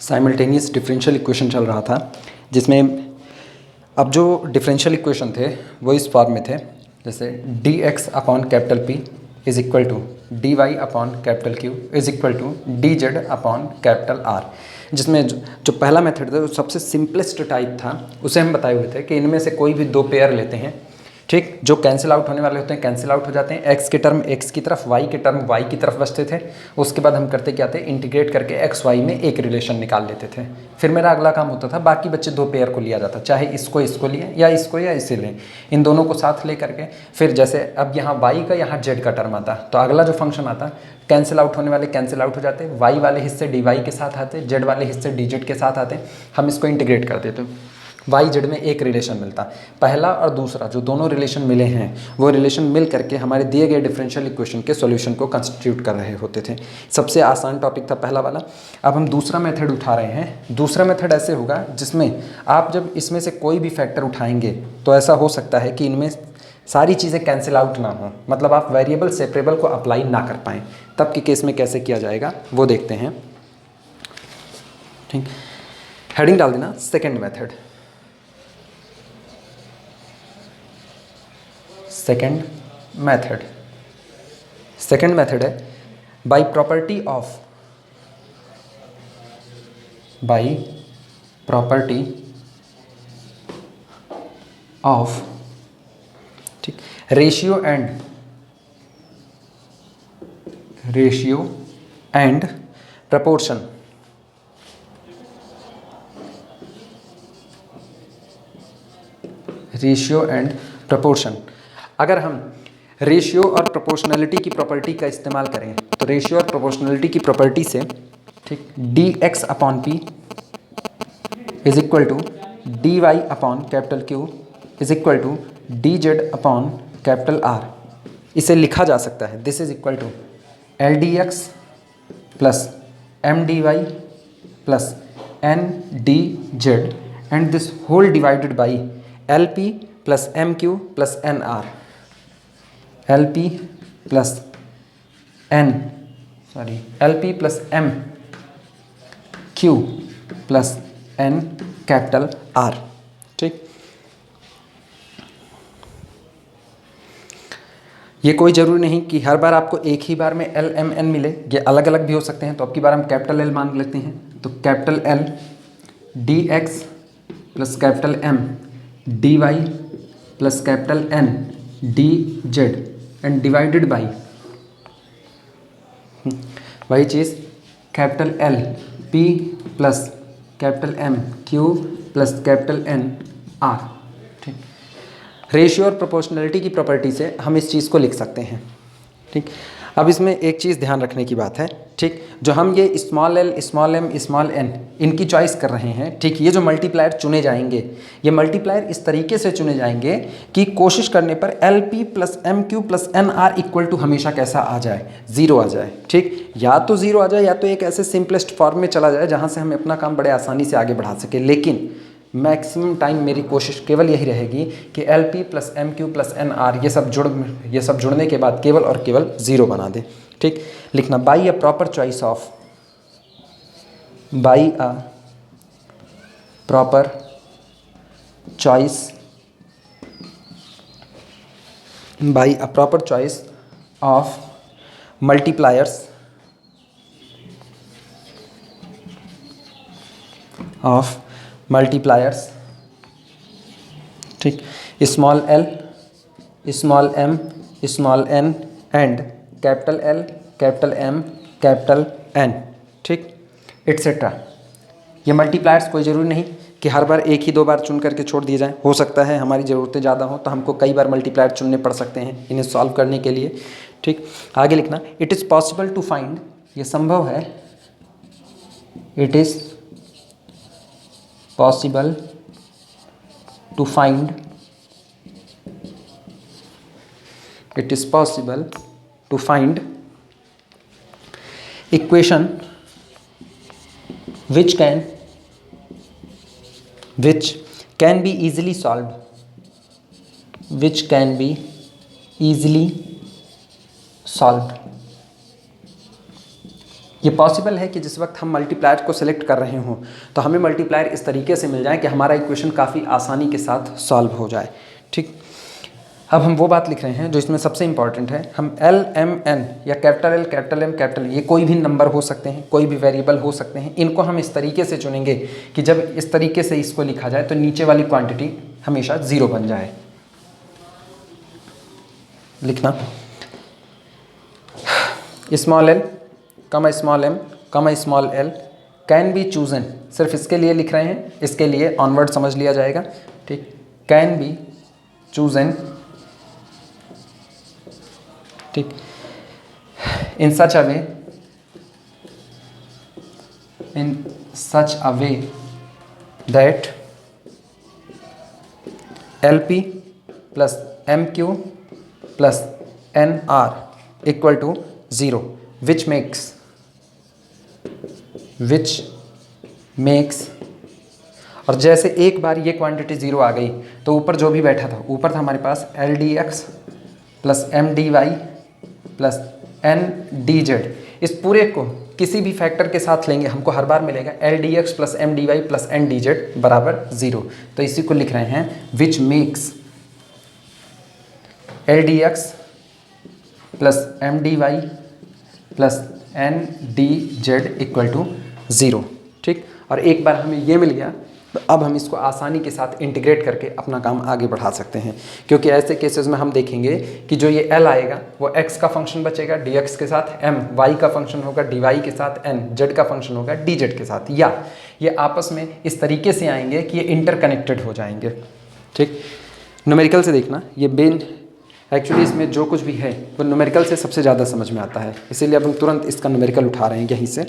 Simultaneous differential equation चल रहा था, जिसमें अब जो डिफरेंशियल इक्वेशन थे वो इस फॉर्म में थे, जैसे D x upon capital P is equal to D Y upon capital Q is equal to D Z upon capital R. जिसमें जो पहला मेथड था वो सबसे सिंपलेस्ट टाइप था, उसे हम बताए हुए थे कि इनमें से कोई भी दो पेयर लेते हैं, ठीक, जो कैंसिल आउट होने वाले होते हैं कैंसिल आउट हो जाते हैं, एक्स के टर्म एक्स की तरफ, वाई के टर्म वाई की तरफ बचते थे। उसके बाद हम करते क्या थे, इंटीग्रेट करके एक्स वाई में एक रिलेशन निकाल लेते थे। फिर मेरा अगला काम होता था, बाकी बच्चे दो पेयर को लिया जाता, चाहे इसको इसको लिए या इसको या इसे लें, इन दोनों को साथ ले करके फिर जैसे अब यहाँ वाई का यहाँ जेड का टर्म आता, तो अगला जो फंक्शन आता, कैंसिल आउट होने वाले कैंसिल आउट हो जाते, वाई वाले हिस्से डी वाई के साथ आते, जेड वाले हिस्से डी जेड के साथ आते, हम इसको इंटीग्रेट कर देते, वाई जेड में एक रिलेशन मिलता। पहला और दूसरा जो दोनों रिलेशन मिले हैं वो रिलेशन मिल करके हमारे दिए गए डिफरेंशियल इक्वेशन के सॉल्यूशन को कंस्टिट्यूट कर रहे होते थे। सबसे आसान टॉपिक था पहला वाला। अब हम दूसरा मेथड उठा रहे हैं। दूसरा मेथड ऐसे होगा जिसमें आप जब इसमें से कोई भी फैक्टर उठाएंगे तो ऐसा हो सकता है कि इनमें सारी चीज़ें कैंसिल आउट ना हो, मतलब आप वेरिएबल सेपरेबल को अप्लाई ना कर पाएँ। तब के केस में कैसे किया जाएगा वो देखते हैं, ठीक। हेडिंग डाल देना सेकेंड मेथड। सेकेंड मेथड है बाय प्रॉपर्टी ऑफ ठीक रेशियो एंड प्रपोर्शन। अगर हम रेशियो और प्रोपोर्शनलिटी की प्रॉपर्टी का इस्तेमाल करें तो रेशियो और प्रोपोर्शनलिटी की प्रॉपर्टी से, ठीक, d x upon p is equal to D Y upon capital Q is equal to D Z upon capital R. इसे लिखा जा सकता है, this is equal to l D x plus M D Y plus N D Z and this whole divided by l P plus M Q plus N r. L P plus M Q plus n capital R, ठीक। ये कोई ज़रूरी नहीं कि हर बार आपको एक ही बार में L M N मिले, ये अलग अलग भी हो सकते हैं। तो अब की बार हम कैपिटल एल मान लेते हैं, तो capital L D x plus capital M D Y plus capital N D Z and divided by वही चीज़ capital L P plus capital M Q plus capital N R, ठीक। रेशियो और proportionality की property से हम इस चीज़ को लिख सकते हैं, ठीक। अब इसमें एक चीज़ ध्यान रखने की बात है, ठीक, जो हम ये small L small M small n इनकी चॉइस कर रहे हैं, ठीक। ये जो मल्टीप्लायर चुने जाएंगे, ये मल्टीप्लायर इस तरीके से चुने जाएंगे कि कोशिश करने पर l P plus M Q plus N R equal to हमेशा कैसा आ जाए, ज़ीरो आ जाए, ठीक। या तो ज़ीरो आ जाए या तो एक ऐसे सिंपलेस्ट फॉर्म में चला जाए जहाँ से हम अपना काम बड़े आसानी से आगे बढ़ा सके। लेकिन मैक्सिमम टाइम मेरी कोशिश केवल यही रहेगी कि l P plus M Q plus N r ये सब जुड़ने के बाद केवल और केवल ज़ीरो बना दे, ठीक। लिखना by a proper choice of of multipliers, ठीक, small L small M small N and capital L capital M capital N, ठीक, एट्सेट्रा। ये मल्टीप्लायर्स कोई ज़रूरी नहीं कि हर बार एक ही दो बार चुन करके छोड़ दिए जाएं। हो सकता है हमारी ज़रूरतें ज़्यादा हो तो हमको कई बार मल्टीप्लायर चुनने पड़ सकते हैं इन्हें सॉल्व करने के लिए, ठीक। आगे लिखना it is possible to find, ये संभव है, इट इज़ possible to find equation which can be easily solved ये पॉसिबल है कि जिस वक्त हम मल्टीप्लायर को सिलेक्ट कर रहे हों तो हमें मल्टीप्लायर इस तरीके से मिल जाए कि हमारा इक्वेशन काफ़ी आसानी के साथ सॉल्व हो जाए। ठीक, अब हम वो बात लिख रहे हैं जो इसमें सबसे इंपॉर्टेंट है। हम एल एम एन या capital L capital M capital, ये कोई भी नंबर हो सकते हैं, कोई भी वेरिएबल हो सकते हैं, इनको हम इस तरीके से चुनेंगे कि जब इस तरीके से इसको लिखा जाए तो नीचे वाली क्वांटिटी हमेशा 0 बन जाए। लिखना स्मॉल एल कमा स्मॉल एम कमा small L can be chosen, सिर्फ इसके लिए लिख रहे हैं, इसके लिए ऑनवर्ड समझ लिया जाएगा। ठीक, कैन बी चूजन, ठीक, in such a way that L P plus M Q plus N R equal to 0 which makes, और जैसे एक बार ये क्वांटिटी 0 आ गई तो ऊपर जो भी बैठा था, ऊपर था हमारे पास L D x plus M D Y plus N D Z, इस पूरे को किसी भी फैक्टर के साथ लेंगे हमको हर बार मिलेगा l D x plus M D Y plus N D z बराबर 0। तो इसी को लिख रहे हैं which makes l D x plus M D Y plus N D z equal to 0। ठीक, और एक बार हमें ये मिल गया तो अब हम इसको आसानी के साथ इंटीग्रेट करके अपना काम आगे बढ़ा सकते हैं, क्योंकि ऐसे केसेस में हम देखेंगे कि जो ये l आएगा वो x का फंक्शन बचेगा dx के साथ, m y का फंक्शन होगा dy के साथ, n z का फंक्शन होगा dz के साथ, या ये आपस में इस तरीके से आएंगे कि ये इंटरकनेक्टेड हो जाएंगे। ठीक, न्यूमेरिकल से देखना, ये बेन एक्चुअली इसमें जो कुछ भी है वो न्यूमेरिकल से सबसे ज़्यादा समझ में आता है, इसीलिए अब हम तुरंत इसका न्यूमेरिकल उठा रहे हैं यहीं से।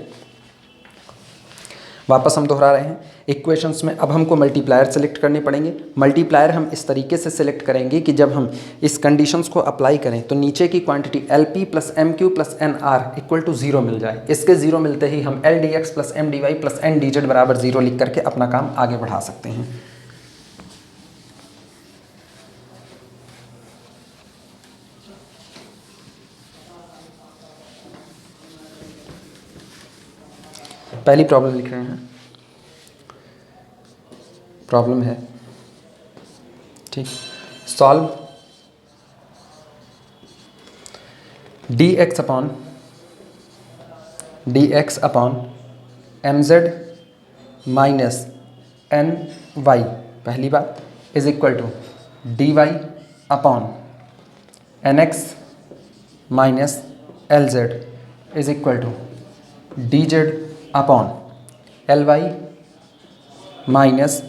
वापस हम दोहरा रहे हैं इक्वेशंस में, अब हमको मल्टीप्लायर सेलेक्ट करने पड़ेंगे। मल्टीप्लायर हम इस तरीके से सेलेक्ट करेंगे कि जब हम इस कंडीशंस को अप्लाई करें तो नीचे की quantity l P plus M Q plus N R equal to 0 मिल जाए। इसके 0 मिलते ही हम l D x plus M D Y plus N D z बराबर 0 लिख करके अपना काम आगे बढ़ा सकते हैं। पहली प्रॉब्लम लिख रहे हैं, प्रॉब्लम है, ठीक, solve d x upon M Z minus N y पहली बात is equal to D Y upon N x minus L Z is equal to D Z upon L Y minus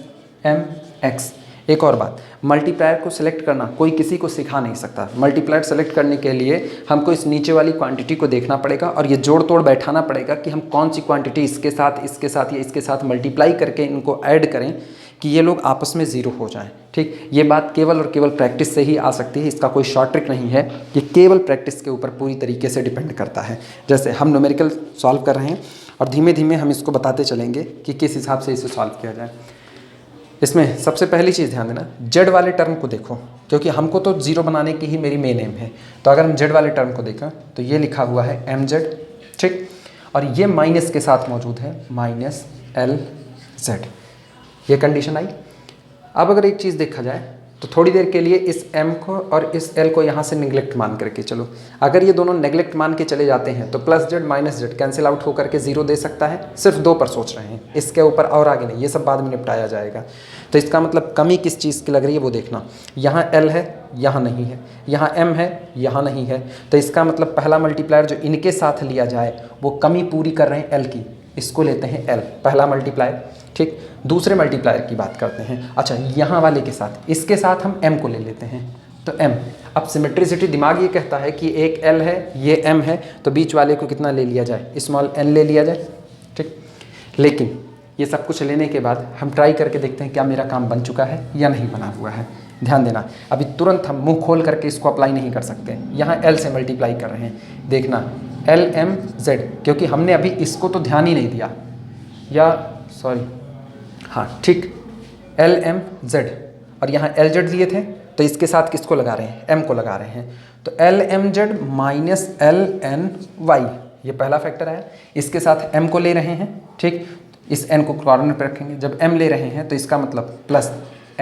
M x. एक और बात, multiplier को select करना कोई किसी को सिखा नहीं सकता। मल्टीप्लायर सेलेक्ट करने के लिए हमको इस नीचे वाली क्वांटिटी को देखना पड़ेगा और ये जोड़ तोड़ बैठाना पड़ेगा कि हम कौन सी क्वांटिटी इसके साथ या इसके साथ मल्टीप्लाई करके इनको ऐड करें कि ये लोग आपस में 0 हो जाएं। ठीक, ये बात केवल और केवल प्रैक्टिस से ही आ सकती है, इसका कोई शॉर्ट ट्रिक नहीं है, ये केवल प्रैक्टिस के ऊपर पूरी तरीके से डिपेंड करता है। जैसे हम न्यूमेरिकल सॉल्व कर रहे हैं और धीमे धीमे हम इसको बताते चलेंगे कि किस हिसाब से इसे सॉल्व किया जाए। इसमें सबसे पहली चीज़ ध्यान देना, जेड वाले टर्म को देखो, क्योंकि हमको तो 0 बनाने की ही मेरी मेन एम है। तो अगर हम जेड वाले टर्म को देखें तो ये लिखा हुआ है एम जेड, ठीक, और ये माइनस के साथ मौजूद है माइनस एल जेड, ये कंडीशन आई। अब अगर एक चीज़ देखा जाए तो थोड़ी देर के लिए इस m को और इस l को यहाँ से निगलेक्ट मान करके चलो, अगर ये दोनों नेगलेक्ट मान के चले जाते हैं तो plus Z minus Z cancel out होकर के 0 दे सकता है। सिर्फ 2 पर सोच रहे हैं, इसके ऊपर और आगे नहीं, ये सब बाद में निपटाया जाएगा। तो इसका मतलब कमी किस चीज़ की लग रही है वो देखना, यहाँ l है यहाँ नहीं है, यहाँ m है यहाँ नहीं है, तो इसका मतलब पहला मल्टीप्लायर जो इनके साथ लिया जाए वो कमी पूरी कर रहे हैं l की, इसको लेते हैं l पहला मल्टीप्लायर। ठीक, दूसरे मल्टीप्लायर की बात करते हैं। अच्छा, यहाँ वाले के साथ, इसके साथ हम m को ले लेते हैं, तो m। अब सिमेट्रिसिटी, दिमाग ये कहता है कि एक l है ये m है, तो बीच वाले को कितना ले लिया जाए, स्मॉल n ले लिया जाए। ठीक, लेकिन ये सब कुछ लेने के बाद हम ट्राई करके देखते हैं क्या मेरा काम बन चुका है या नहीं बना हुआ है। ध्यान देना, अभी तुरंत हम मुंह खोल करके इसको अप्लाई नहीं कर सकते, यहाँ l से मल्टीप्लाई कर रहे हैं। देखना एल एम जेड, क्योंकि हमने अभी इसको तो ध्यान ही नहीं दिया, या सॉरी हाँ ठीक, एल एम जेड और यहाँ एल जेड दिए थे, तो इसके साथ किसको लगा रहे हैं, m को लगा रहे हैं। तो l m Z minus l n y, ये पहला फैक्टर आया। इसके साथ m को ले रहे हैं, ठीक, इस n को कॉर्नर पर रखेंगे। जब m ले रहे हैं तो इसका मतलब plus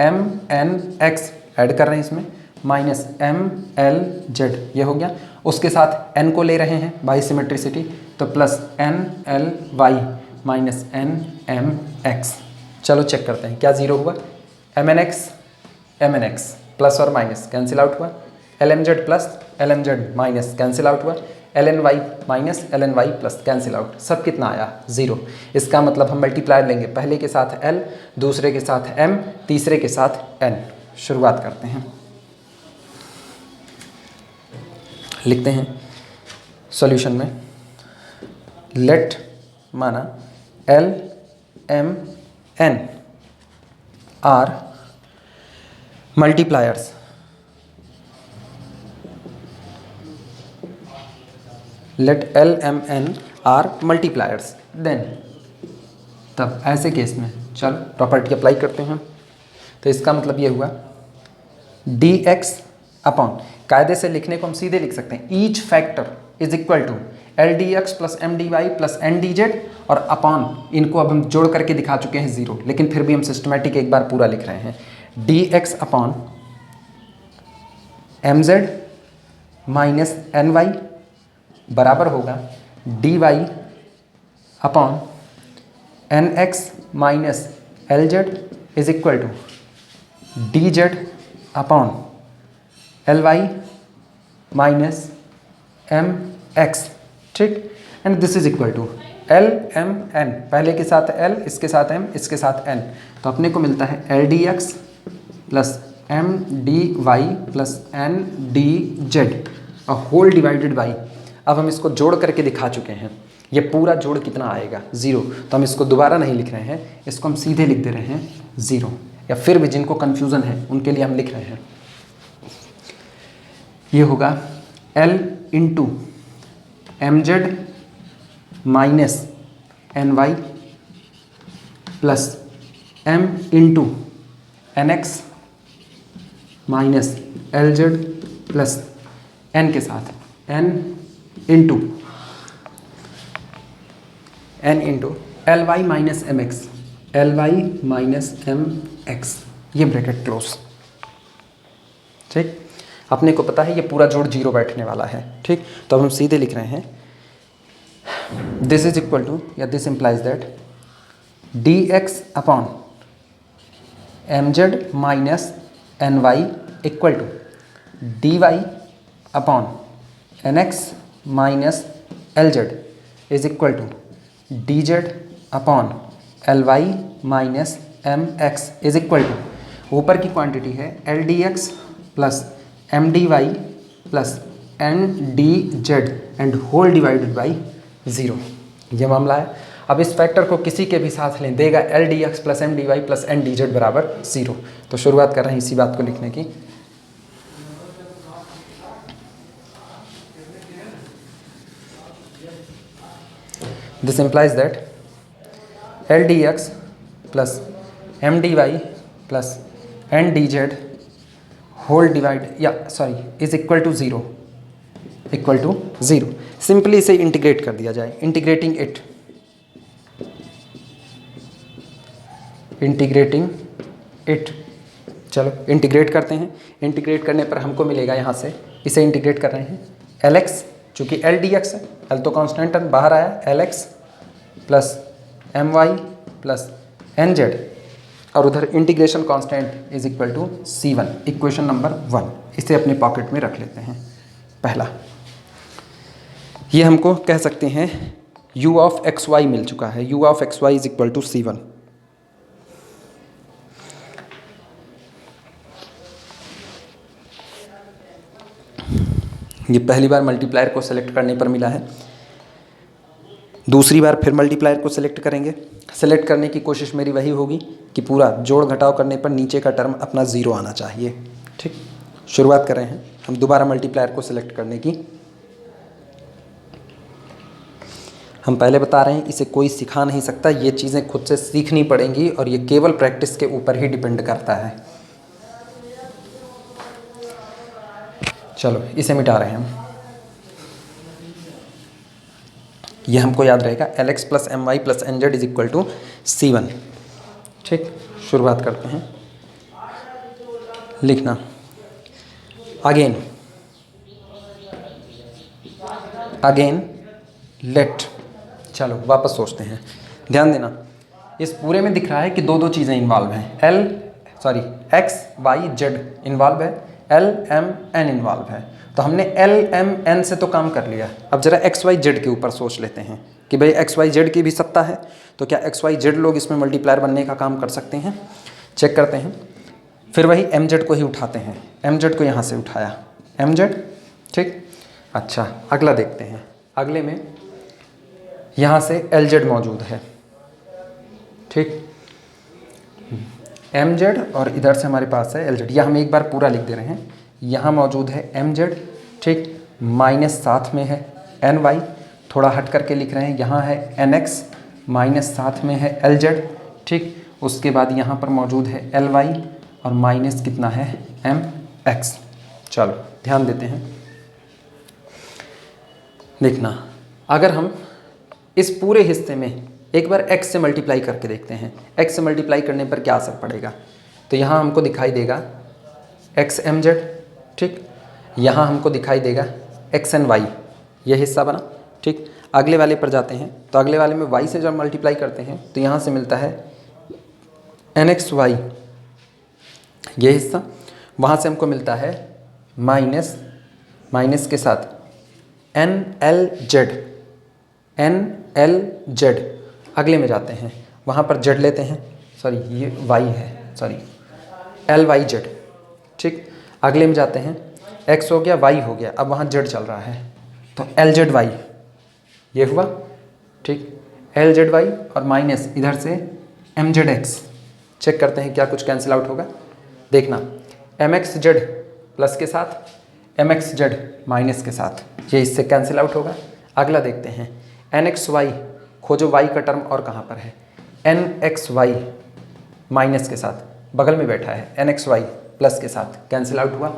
m n x add कर रहे हैं इसमें, माइनस m l z, ये हो गया। उसके साथ n को ले रहे हैं बाई सिमेट्रिसिटी, तो plus n l y minus n m x। चलो चेक करते हैं क्या जीरो हुआ। mn x प्लस और माइनस कैंसिल आउट हुआ, lmz plus lmz minus cancel out हुआ, lny minus lny plus cancel out. सब कितना आया? ज़ीरो। इसका मतलब हम मल्टीप्लायर लेंगे, पहले के साथ l, दूसरे के साथ m, तीसरे के साथ n। शुरुआत करते हैं, लिखते हैं सॉल्यूशन में। लेट माना l m n are multipliers, let l m n are multipliers, then तब ऐसे केस में चलो प्रॉपर्टी अप्लाई करते हैं। तो इसका मतलब ये हुआ dx अपॉन, कायदे से लिखने को हम सीधे लिख सकते हैं, each factor is equal to l D x plus M D Y plus N D z, और अपॉन इनको अब हम जोड़ करके दिखा चुके हैं ज़ीरो, लेकिन फिर भी हम सिस्टमेटिक एक बार पूरा लिख रहे हैं। D x upon M Z minus N Y बराबर होगा D Y upon N x minus L Z is equal to D Z upon L Y minus M X, ठीक। And this is equal to L M N, पहले के साथ L, इसके साथ M, इसके साथ एन, तो अपने को मिलता है l D x plus M D Y plus N D Z whole divided by, अब हम इसको जोड़ करके दिखा चुके हैं। ये पूरा जोड़ कितना आएगा? ज़ीरो। तो हम इसको दोबारा नहीं लिख रहे हैं, इसको हम सीधे लिख दे रहे हैं ज़ीरो, या फिर भी जिनको कन्फ्यूज़न है उनके लिए हम लिख रहे हैं, ये होगा L into m Z minus N y plus m into n x minus L z plus n के साथ n into l Y minus M x, l Y minus M x, ये ब्रैकेट क्लोज, ठीक। अपने को पता है ये पूरा जोड़ जीरो बैठने वाला है, ठीक। तो अब हम सीधे लिख रहे हैं दिस इज इक्वल टू, या this implies that d x upon M Z minus N y equal to D Y upon N x minus L Z is equal to D Z upon L Y minus M x is equal to, ऊपर की quantity है l D x plus M D Y plus N D Z and whole divided by zero, ये मामला है। अब इस factor को किसी के भी साथ लें, देगा l D x plus M D Y plus N D z बराबर ज़ीरो। तो शुरुआत कर रहे हैं इसी बात को लिखने की। This implies that L D x plus M D Y plus N D Z whole divide, या sorry, is equal to zero, equal to zero. Simply इसे इंटीग्रेट कर दिया जाए, इंटीग्रेटिंग इट, चलो इंटीग्रेट करते हैं। इंटीग्रेट करने पर हमको मिलेगा यहाँ से, इसे इंटीग्रेट कर रहे हैं एल एक्स, चूँकि एल डी एक्स है, एल तो कॉन्स्टेंट बाहर आया, l x plus m y plus n z, और उधर integration constant is equal to C1, equation number 1। इसे अपने पॉकेट में रख लेते हैं। पहला ये हमको कह सकते हैं u ऑफ एक्स वाई मिल चुका है, u of x y is equal to C1। ये पहली बार मल्टीप्लायर को सेलेक्ट करने पर मिला है, दूसरी बार फिर मल्टीप्लायर को सिलेक्ट करेंगे। सेलेक्ट करने की कोशिश मेरी वही होगी कि पूरा जोड़ घटाव करने पर नीचे का टर्म अपना ज़ीरो आना चाहिए, ठीक। शुरुआत कर रहे हैं हम दोबारा मल्टीप्लायर को सिलेक्ट करने की। हम पहले बता रहे हैं इसे कोई सिखा नहीं सकता, ये चीज़ें खुद से सीखनी पड़ेंगी और ये केवल प्रैक्टिस के ऊपर ही डिपेंड करता है। चलो इसे मिटा रहे हैं हम। ये हमको याद रहेगा LX plus MY plus NZ is equal to C1। ठीक, शुरुआत करते हैं लिखना। अगेन लेट, चलो वापस सोचते हैं। ध्यान देना, इस पूरे में दिख रहा है कि दो चीज़ें इन्वॉल्व हैं, X Y Z इन्वॉल्व है, L M N इन्वॉल्व है। तो हमने L M N से तो काम कर लिया। अब जरा X Y Z के ऊपर सोच लेते हैं कि भाई X Y Z की भी सत्ता है, तो क्या X Y Z लोग इसमें मल्टीप्लायर बनने का काम कर सकते हैं? चेक करते हैं। फिर वही MZ को ही उठाते हैं, MZ को यहाँ से उठाया, MZ। ठीक, अच्छा अगला देखते हैं। अगले में यहाँ से LZ मौजूद है। ठीक, MZ और इधर से हमारे पास है LZ। यह हम एक बार पूरा लिख दे रहे हैं। यहाँ मौजूद है MZ, ठीक, माइनस साथ में है NY, थोड़ा हट करके लिख रहे हैं, यहाँ है NX, माइनस साथ में है LZ। ठीक, उसके बाद यहाँ पर मौजूद है LY और माइनस कितना है MX। चलो ध्यान देते हैं, देखना। अगर हम इस पूरे हिस्से में एक बार x से मल्टीप्लाई करके देखते हैं, x से मल्टीप्लाई करने पर क्या असर पड़ेगा, तो यहाँ हमको दिखाई देगा XMZ। ठीक, यहाँ हमको दिखाई देगा XNY, ये हिस्सा बना। ठीक, अगले वाले पर जाते हैं, तो अगले वाले में y से जब मल्टीप्लाई करते हैं तो यहाँ से मिलता है NXY, ये हिस्सा। वहाँ से हमको मिलता है माइनस के साथ NLZ। अगले में जाते हैं, वहाँ पर Z लेते हैं, सॉरी ये Y है, सॉरी LYZ। ठीक, अगले में जाते हैं, X हो गया, Y हो गया, अब वहाँ Z चल रहा है, तो LZY ये हुआ। ठीक, LZY और माइनस इधर से MZX। चेक करते हैं क्या कुछ कैंसिल आउट होगा, देखना। MXZ प्लस के साथ, MXZ माइनस के साथ, ये इससे कैंसिल आउट होगा। अगला देखते हैं, NXY, खोजो y का टर्म और कहाँ पर है, NXY माइनस के साथ, बगल में बैठा है, NXY प्लस के साथ कैंसिल आउट हुआ।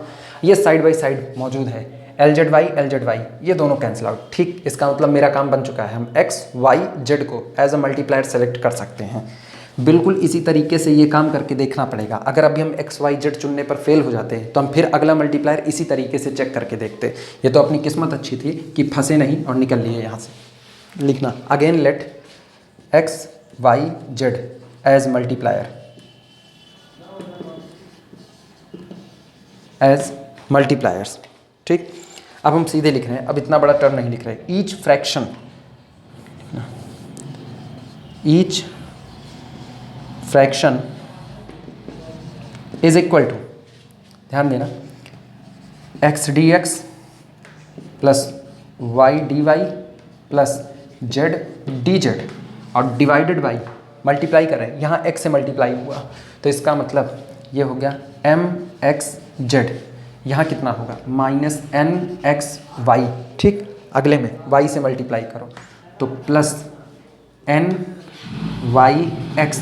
ये साइड बाई साइड मौजूद है, LZY ये दोनों कैंसिल आउट। ठीक, इसका मतलब मेरा काम बन चुका है। हम X Y Z को एज अ मल्टीप्लायर सेलेक्ट कर सकते हैं। बिल्कुल इसी तरीके से ये काम करके देखना पड़ेगा। अगर अभी हम XYZ चुनने पर फेल हो जाते हैं तो हम फिर अगला मल्टीप्लायर इसी तरीके से चेक करके देखते। ये तो अपनी किस्मत अच्छी थी कि फंसे नहीं और निकल लिए यहाँ से। लिखना, again let XYZ as multipliers. ठीक, अब हम सीधे लिख रहे हैं, अब इतना बड़ा टर्म नहीं लिख रहे। Each fraction is equal to, ध्यान देना, x dx plus y dy plus z dz और डिवाइडेड बाई, मल्टीप्लाई कर रहे हैं, यहाँ x से मल्टीप्लाई हुआ तो इसका मतलब ये हो गया mxz। यहाँ कितना होगा, माइनस nxy। ठीक, अगले में y से मल्टीप्लाई करो तो प्लस nyx,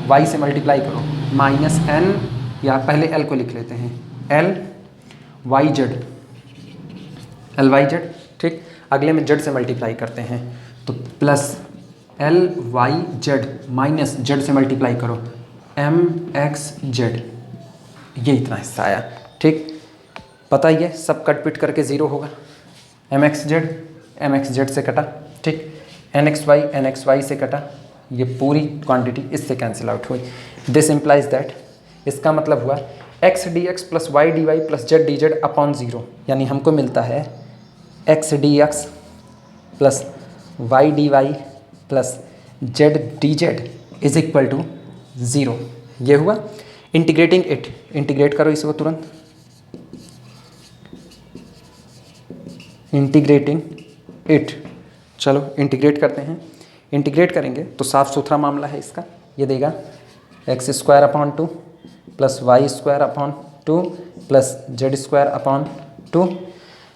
y से मल्टीप्लाई करो माइनस n, या पहले l को लिख लेते हैं lyz। ठीक, अगले में z से मल्टीप्लाई करते हैं तो प्लस lyz माइनस z से मल्टीप्लाई करो mxz। ये इतना हिस्सा आया। ठीक, पता ही है सब कट पिट करके ज़ीरो होगा। mxz से कटा, ठीक, nxy से कटा, ये पूरी क्वांटिटी इससे कैंसिल आउट हुई। दिस इम्प्लाइज दैट, इसका मतलब हुआ x dx plus y dy plus z dz upon zero, यानी हमको मिलता है x dx plus y dy plus z dz is equal to zero. ये हुआ। इंटीग्रेटिंग इट, इंटीग्रेट करो इसको तुरंत, इंटीग्रेटिंग इट। चलो इंटीग्रेट करते हैं। इंटीग्रेट करेंगे तो साफ़ सुथरा मामला है इसका। ये देगा x square upon 2 plus y square upon 2 plus z square upon 2।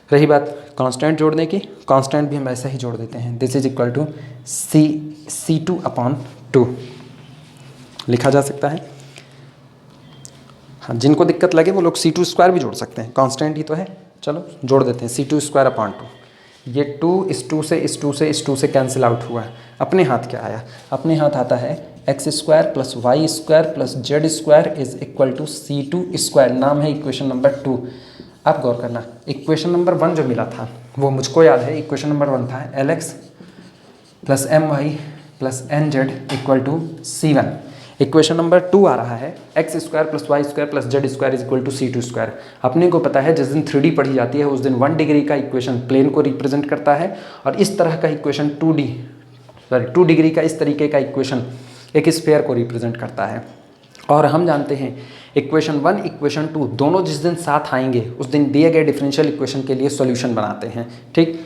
रही बात कांस्टेंट जोड़ने की, कांस्टेंट भी हम ऐसा ही जोड़ देते हैं। This is equal to C2 upon 2 लिखा जा सकता है। हाँ, जिनको दिक्कत लगे वो लोग C2 स्क्वायर भी जोड़ सकते हैं, कांस्टेंट ही तो है। चलो जोड़ देते हैं, C2 स्क्वायर अपॉन 2। ये 2 इस 2 से इस 2 से इस 2 से कैंसिल आउट हुआ है। अपने हाथ क्या आया? अपने हाथ आता है x square plus y square plus z square is equal to C2 square. नाम है इक्वेशन नंबर 2। अब गौर करना, इक्वेशन नंबर 1 जो मिला था वो मुझको याद है। इक्वेशन नंबर 1 था LX plus My plus NZ equal to C1। Equation number 2 आ रहा है x square plus y square plus z square is equal to C2 square. अपने को पता है जिस दिन 3D पढ़ी जाती है उस दिन 1 डिग्री का इक्वेशन प्लेन को रिप्रेजेंट करता है, और इस तरह का इक्वेशन 2 डिग्री का इस तरीके का इक्वेशन एक स्फेयर को रिप्रेजेंट करता है। और हम जानते हैं इक्वेशन 1 इक्वेशन 2 दोनों जिस दिन साथ आएंगे उस दिन दिए गए डिफरेंशियल इक्वेशन के लिए सॉल्यूशन बनाते हैं। ठीक,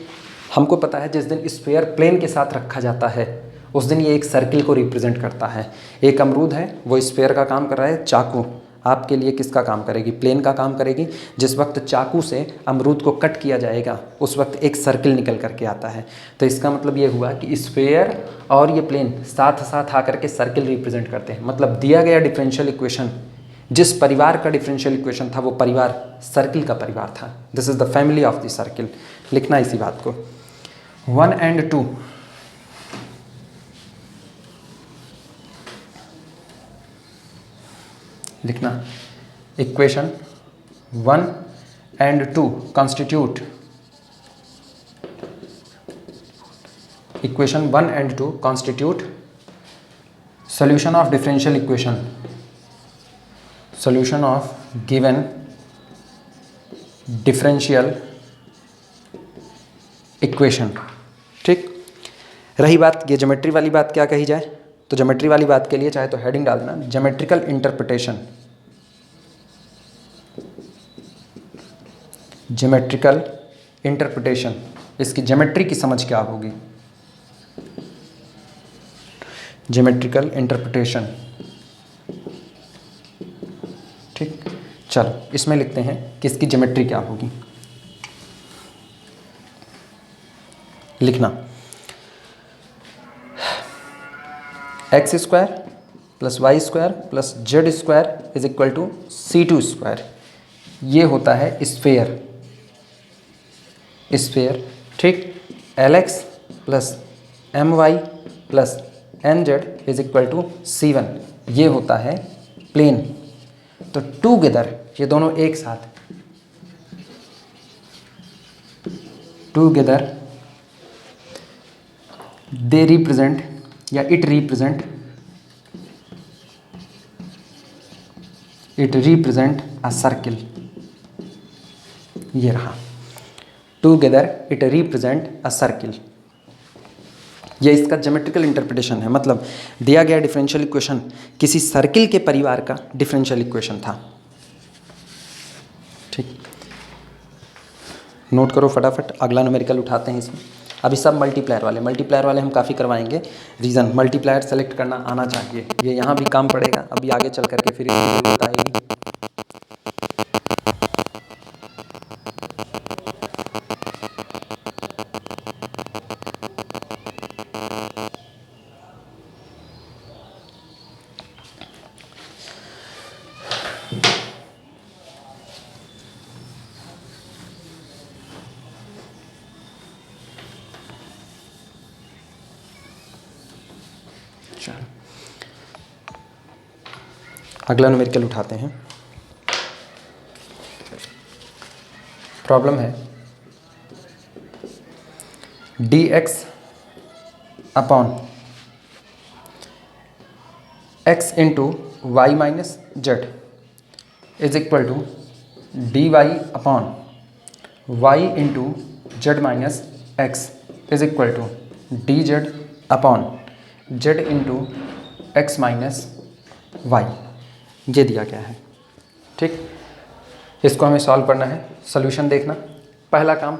हमको पता है जिस दिन स्फेयर प्लेन के साथ रखा जाता है उस दिन ये एक सर्किल को रिप्रेजेंट करता है। एक अमरूद है, वो स्फेयर का काम कर रहा है, चाकू आपके लिए किसका काम करेगी? प्लेन का काम करेगी। जिस वक्त चाकू से अमरूद को कट किया जाएगा उस वक्त एक सर्किल निकल करके आता है। तो इसका मतलब ये हुआ कि स्फेयर और ये प्लेन साथ साथ आकर के सर्किल रिप्रेजेंट करते हैं। मतलब दिया गया डिफरेंशियल इक्वेशन, जिस परिवार का डिफरेंशियल इक्वेशन था वो परिवार सर्किल का परिवार था। This is the family of the circle. लिखना इसी बात को। 1 and 2 लिखना, equation 1 and 2 constitute equation 1 and 2 constitute solution of differential equation, solution of given differential equation। ठीक, रही बात ये ज्योमेट्री वाली बात, क्या कही जाए? तो ज्योमेट्री वाली बात के लिए चाहे तो हेडिंग डाल देना ज्योमेट्रिकल इंटरप्रिटेशन। ज्योमेट्रिकल इंटरप्रिटेशन, इसकी ज्योमेट्री की समझ क्या होगी? Geometrical interpretation. ठीक, चलो इसमें लिखते हैं कि इसकी ज्योमेट्री क्या होगी। लिखना, x square plus y square plus z square is equal to C2 square. ये होता है स्फेयर। ठीक, LX plus My plus NZ is equal to C1। ये होता है प्लेन। तो टूगेदर ये दोनों एक साथ, टूगेदर दे रिप्रेजेंट या इट रिप्रेजेंट अ सर्किल। ये रहा, together it represent a circle. ये इसका ज्योमेट्रिकल इंटरप्रिटेशन है। मतलब दिया गया डिफरेंशियल इक्वेशन किसी सर्किल के परिवार का डिफरेंशियल इक्वेशन था। ठीक, नोट करो फटाफट, अगला न्यूमेरिकल उठाते हैं इसमें। अभी सब मल्टीप्लायर वाले हम काफ़ी करवाएंगे। रीज़न, मल्टीप्लायर सेलेक्ट करना आना चाहिए, ये यहाँ भी काम पड़ेगा, अभी आगे चल करके फिर इसकी जरूरत आएगी। अगला न्यूमेरिकल उठाते हैं। प्रॉब्लम है dx upon x into y minus z is equal to dy अपॉन y into z minus x is equal to dz अपॉन z into x minus y. ये दिया गया है। ठीक, इसको हमें सॉल्व करना है। सॉल्यूशन देखना, पहला काम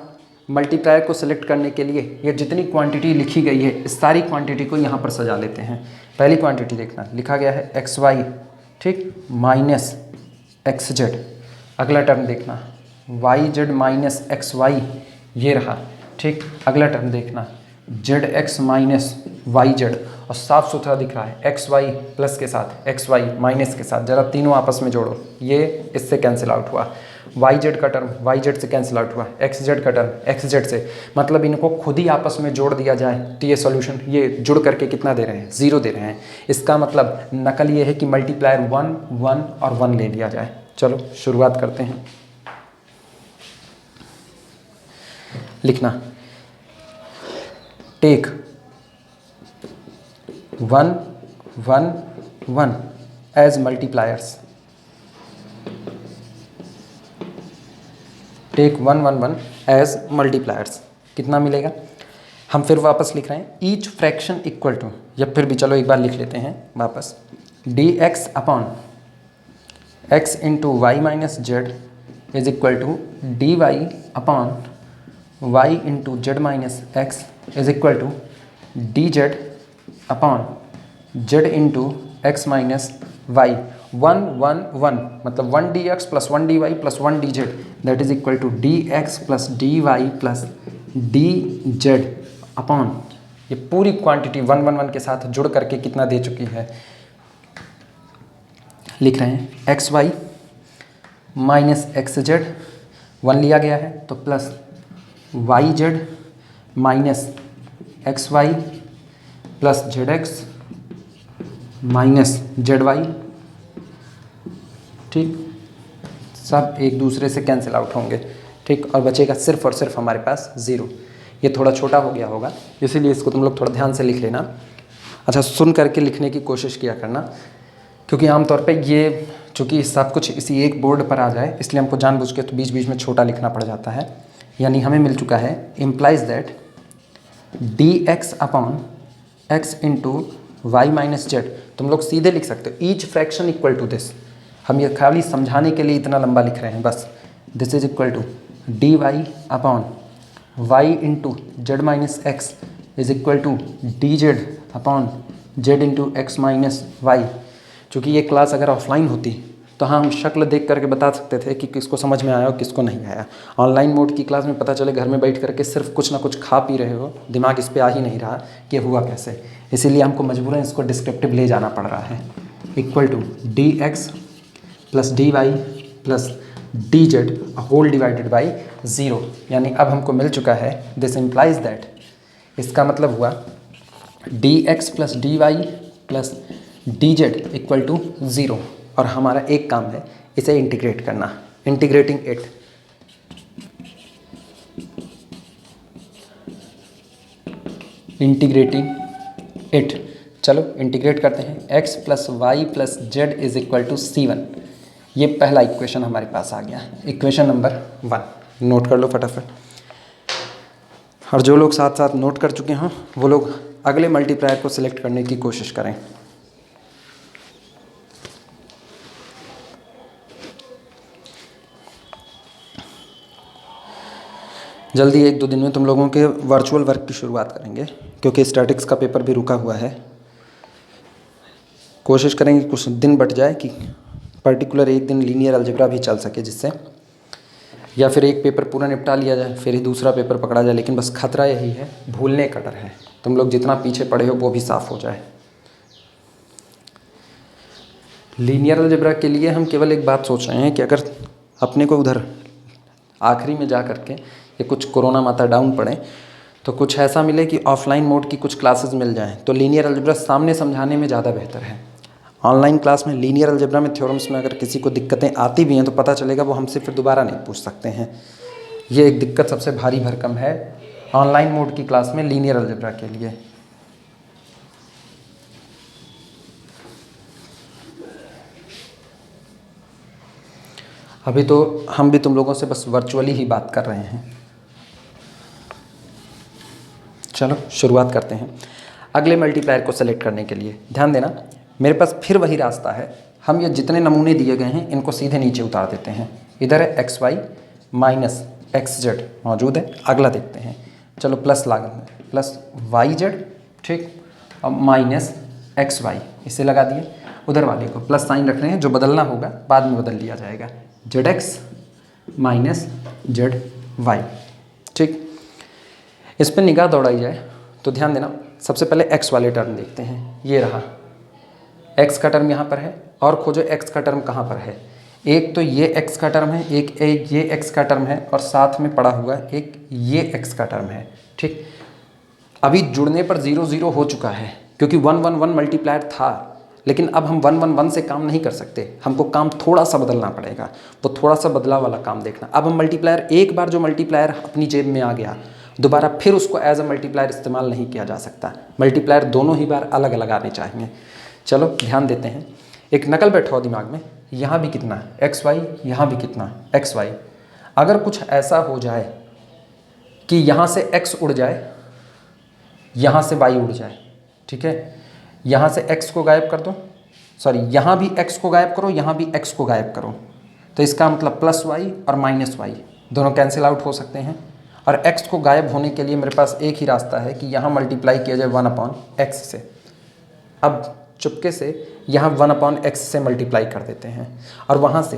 मल्टीप्लायर को सिलेक्ट करने के लिए ये जितनी क्वांटिटी लिखी गई है इस सारी क्वांटिटी को यहाँ पर सजा लेते हैं। पहली क्वांटिटी देखना, लिखा गया है xy, ठीक, माइनस xz। अगला टर्म देखना yz माइनस xy, ये रहा। ठीक, अगला टर्म देखना zx माइनस yz, और साफ सुथरा दिख रहा है xy प्लस के साथ xy माइनस के साथ। ज़रा तीनों आपस में जोड़ो, ये इससे कैंसिल आउट हुआ। वाई जेड का टर्म वाई जेड से कैंसिल आउट हुआ, एक्स जेड का टर्म एक्स जेड से, मतलब इनको खुद ही आपस में जोड़ दिया जाए तो ये सॉल्यूशन, ये जुड़ करके कितना दे रहे हैं, 0 दे रहे हैं। इसका मतलब नकल ये है कि मल्टीप्लायर 1 1 और 1 ले लिया जाए। चलो शुरुआत करते हैं। लिखना, take 1 1 1 as multipliers, take 1 1 1 as multipliers. कितना मिलेगा, हम फिर वापस लिख रहे हैं, ईच फ्रैक्शन इक्वल टू, या फिर भी चलो एक बार लिख लेते हैं वापस, d x upon x into y minus z is equal to D Y upon y into z minus x is equal to D Z upon z into x minus y. 1 1 1 मतलब 1 d x plus 1 d Y plus 1 d z that is equal to d x plus d Y plus d Z upon, ये पूरी quantity 1 1 1 के साथ जुड़ करके कितना दे चुकी है, लिख रहे हैं x Y minus x z, 1 लिया गया है तो plus y Z minus x y plus z x minus z y. ठीक, सब एक दूसरे से कैंसिल आउट होंगे। ठीक, और बचेगा सिर्फ और सिर्फ हमारे पास 0। ये थोड़ा छोटा हो गया होगा, इसीलिए इसको तुम लोग थोड़ा ध्यान से लिख लेना। अच्छा, सुन करके लिखने की कोशिश किया करना, क्योंकि आमतौर पे ये चूँकि सब कुछ इसी एक बोर्ड पर आ जाए इसलिए हमको जानबूझ के तो बीच बीच में छोटा लिखना पड़ जाता है। यानी हमें मिल चुका है implies that d x upon x into y minus z. तुम लोग सीधे लिख सकते हो each fraction equal to this, हम ये खाली समझाने के लिए इतना लंबा लिख रहे हैं बस। This is equal to D Y upon y into z minus x is equal to D Z upon z into x minus y. चूँकि ये क्लास अगर ऑफलाइन होती तो हाँ हम शक्ल देख करके बता सकते थे कि किसको समझ में आया और किसको नहीं आया। ऑनलाइन मोड की क्लास में पता चले घर में बैठ करके सिर्फ कुछ ना कुछ खा पी रहे हो, दिमाग इस पे आ ही नहीं रहा कि हुआ कैसे, इसीलिए हमको मजबूरन इसको डिस्क्रिप्टिव ले जाना पड़ रहा है। Equal to d x plus d Y plus d Z whole divided by 0। यानी अब हमको मिल चुका है दिस इम्प्लाइज दैट, इसका मतलब हुआ d x plus d Y plus d z equal to 0। और हमारा एक काम है इसे इंटीग्रेट करना, इंटीग्रेटिंग इट। इंटीग्रेटिंग इट, चलो इंटीग्रेट करते हैं। x plus y plus z is equal to C1। ये पहला इक्वेशन हमारे पास आ गया, इक्वेशन नंबर 1 नोट कर लो फटाफट। और जो लोग साथ साथ नोट कर चुके हों वो लोग अगले मल्टीप्लायर को सिलेक्ट करने की कोशिश करें। जल्दी 1-2 दिन में तुम लोगों के वर्चुअल वर्क की शुरुआत करेंगे, क्योंकि स्टैटिक्स का पेपर भी रुका हुआ है। कोशिश करेंगे कुछ दिन बट जाए कि पर्टिकुलर एक दिन लीनियर अलजेब्रा भी चल सके, जिससे या फिर एक पेपर पूरा निपटा लिया जाए फिर ही दूसरा पेपर पकड़ा जाए। लेकिन बस खतरा यही है, भूलने का डर है। तुम लोग जितना पीछे पड़े हो वो भी साफ़ हो जाए। लीनियर अलजेब्रा के लिए हम केवल एक बात सोच रहे हैं कि अगर अपने को उधर आखिरी में जा करके ये कुछ कोरोना माता डाउन पड़े तो कुछ ऐसा मिले कि ऑफलाइन मोड की कुछ क्लासेस मिल जाएं, तो लीनियर अलजेब्रा सामने समझाने में ज़्यादा बेहतर है। ऑनलाइन क्लास में लीनियर अलजेब्रा में थ्योरम्स में अगर किसी को दिक्कतें आती भी हैं तो पता चलेगा वो हमसे फिर दोबारा नहीं पूछ सकते हैं। ये एक दिक्कत सबसे भारी भरकम है ऑनलाइन मोड की क्लास में लीनियर अलजेब्रा के लिए। अभी तो हम भी तुम लोगों से बस वर्चुअली ही बात कर रहे हैं। चलो शुरुआत करते हैं। अगले मल्टीप्लायर को सेलेक्ट करने के लिए ध्यान देना, मेरे पास फिर वही रास्ता है। हम ये जितने नमूने दिए गए हैं इनको सीधे नीचे उतार देते हैं। इधर है x Y minus x z मौजूद है। अगला देखते हैं, चलो प्लस लगा, प्लस वाई जेड, ठीक, और माइनस एक्स वाई इसे लगा दिए। उधर वाले को प्लस साइन रख रहे हैं, जो बदलना होगा बाद में बदल लिया जाएगा। Z x minus z y, ठीक। इस पर निगाह दौड़ाई जाए तो ध्यान देना, सबसे पहले एक्स वाले टर्म देखते हैं। ये रहा एक्स का टर्म यहाँ पर है, और खोजो एक्स का टर्म कहाँ पर है। एक तो ये x का टर्म है, एक ये x का टर्म है, और साथ में पड़ा हुआ एक ये x का टर्म है। ठीक, अभी जुड़ने पर 0 0 हो चुका है क्योंकि 1 1 1 मल्टीप्लायर था, लेकिन अब हम 1 1 1 से काम नहीं कर सकते, हमको काम थोड़ा सा बदलना पड़ेगा। वो थोड़ा सा बदला वाला काम देखना। अब हम मल्टीप्लायर, एक बार जो मल्टीप्लायर अपनी जेब में आ गया, दोबारा फिर उसको एज अ मल्टीप्लायर इस्तेमाल नहीं किया जा सकता। मल्टीप्लायर दोनों ही बार अलग अलग आने चाहिए। चलो ध्यान देते हैं, एक नकल बैठा हो दिमाग में, यहाँ भी कितना एक्स वाई, यहाँ भी कितना एक्स वाई। अगर कुछ ऐसा हो जाए कि यहाँ से x उड़ जाए, यहाँ से y उड़ जाए, ठीक है, यहाँ से x को गायब कर दो, सॉरी यहाँ भी x को गायब करो, यहाँ भी x को गायब करो, तो इसका मतलब प्लस y और माइनस y दोनों कैंसिल आउट हो सकते हैं। और x को गायब होने के लिए मेरे पास एक ही रास्ता है कि यहाँ मल्टीप्लाई किया जाए 1/x से। अब चुपके से यहाँ 1/x से मल्टीप्लाई कर देते हैं, और वहाँ से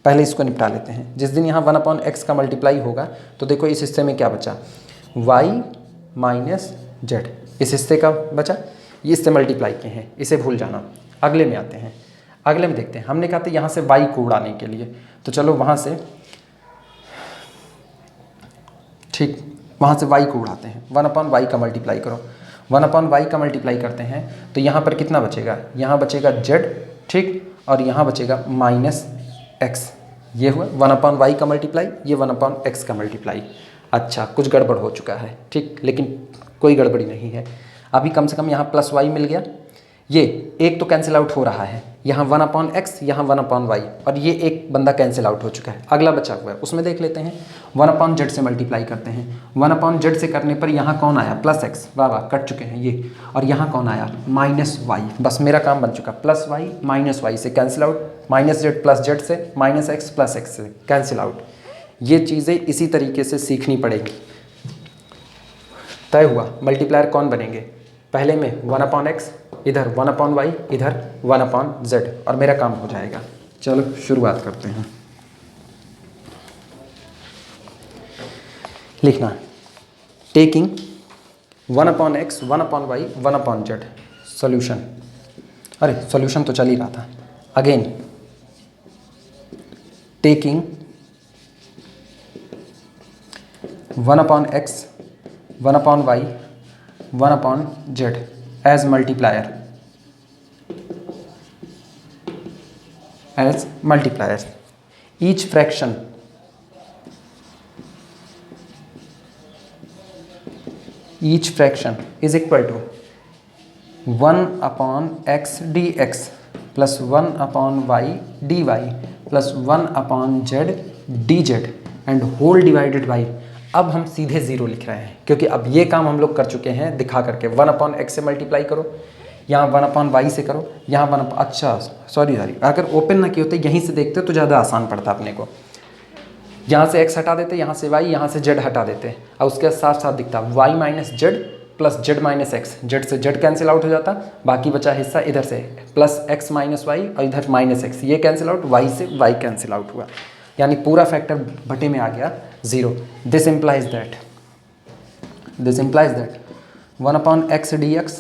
पहले इसको निपटा लेते हैं। जिस दिन यहाँ 1/x का मल्टीप्लाई होगा तो देखो इस हिस्से में क्या बचा, y माइनस जेड, इस हिस्से का बचा, ये इससे मल्टीप्लाई किए हैं, इसे भूल जाना। अगले में आते हैं, अगले में देखते हैं। हमने कहा था यहाँ से y को उड़ाने के लिए, तो चलो वहाँ से, ठीक, वहाँ से y को उड़ाते हैं। 1/y का मल्टीप्लाई करो, 1/y का मल्टीप्लाई करते हैं तो यहाँ पर कितना बचेगा, यहाँ बचेगा z, ठीक, और यहाँ बचेगा माइनस x। ये हुआ 1/y का मल्टीप्लाई, ये 1/x का मल्टीप्लाई। अच्छा, कुछ गड़बड़ हो चुका है, ठीक, लेकिन कोई गड़बड़ी नहीं है। अभी कम से कम यहाँ प्लस y मिल गया, ये एक तो कैंसिल आउट हो रहा है, यहाँ 1/x, यहाँ 1/y, और ये एक बंदा कैंसिल आउट हो चुका है। अगला बचा हुआ है, उसमें देख लेते हैं। 1/z से मल्टीप्लाई करते हैं, 1/z से करने पर यहाँ कौन आया, प्लस x, वाह वाह, कट चुके हैं ये, और यहाँ कौन आया, माइनस y। बस मेरा काम बन चुका, प्लस y माइनस y से cancel out, minus z plus z से, माइनस x प्लस x से कैंसिल आउट। ये चीज़ें इसी तरीके से सीखनी पड़ेगी। तय हुआ, मल्टीप्लायर कौन बनेंगे, पहले में 1/x, इधर 1/y, इधर 1/z, और मेरा काम हो जाएगा। चलो शुरुआत करते हैं। लिखना, taking 1/x, 1/y, 1/z, solution. अरे सॉल्यूशन तो चल ही रहा था। Again taking 1/x, 1/y, 1/z as multiplier, as multipliers. Each fraction is equal to 1/x dx plus 1/y dy plus 1/z dz and whole divided by, अब हम सीधे 0 लिख रहे हैं क्योंकि अब ये काम हम लोग कर चुके हैं दिखा करके। 1/x से मल्टीप्लाई करो, यहाँ 1/y से करो, यहाँ 1, अच्छा सॉरी, अगर ओपन ना किए होते, यहीं से देखते तो ज़्यादा आसान पड़ता अपने को। यहाँ से x हटा देते, यहाँ से y, यहाँ से z हटा देते, और उसके साथ साथ दिखता y minus Z plus Z minus x, Z से जेड कैंसिल आउट हो जाता, बाकी बचा हिस्सा इधर से प्लस एक्स माइनस वाई और इधर माइनस एक्स, ये कैंसिल आउट, वाई से वाई कैंसिल आउट हुआ, यानी पूरा फैक्टर बटे में आ गया 0। This implies that 1/x dx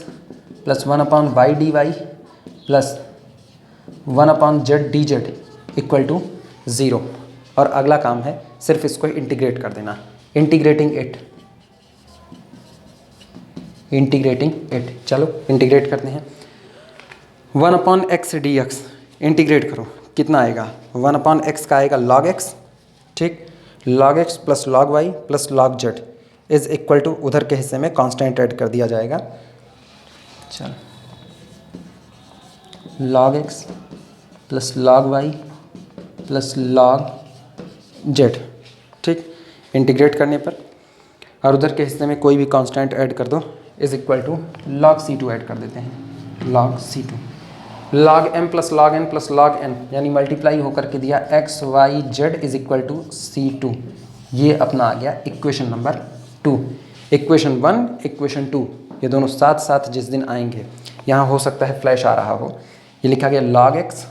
plus 1/y dy plus 1/z dz equal to 0। और अगला काम है सिर्फ इसको इंटीग्रेट कर देना, इंटीग्रेटिंग इट। चलो इंटीग्रेट करते हैं। 1/x dx इंटीग्रेट करो, कितना आएगा, 1/x का आएगा log x, ठीक, log x plus log y plus log z is equal to, उधर के हिस्से में कांस्टेंट ऐड कर दिया जाएगा। चलो log x plus log y plus log z, ठीक, इंटीग्रेट करने पर, और उधर के हिस्से में कोई भी कांस्टेंट ऐड कर दो, is equal to log c2 add कर देते हैं, log c2, log m plus log n plus log n, यानी मल्टीप्लाई होकर के दिया x y z is equal to c2। ये अपना आ गया इक्वेशन नंबर 2। इक्वेशन 1 इक्वेशन 2 ये दोनों साथ साथ जिस दिन आएंगे, यहाँ हो सकता है फ्लैश आ रहा हो, ये लिखा गया log x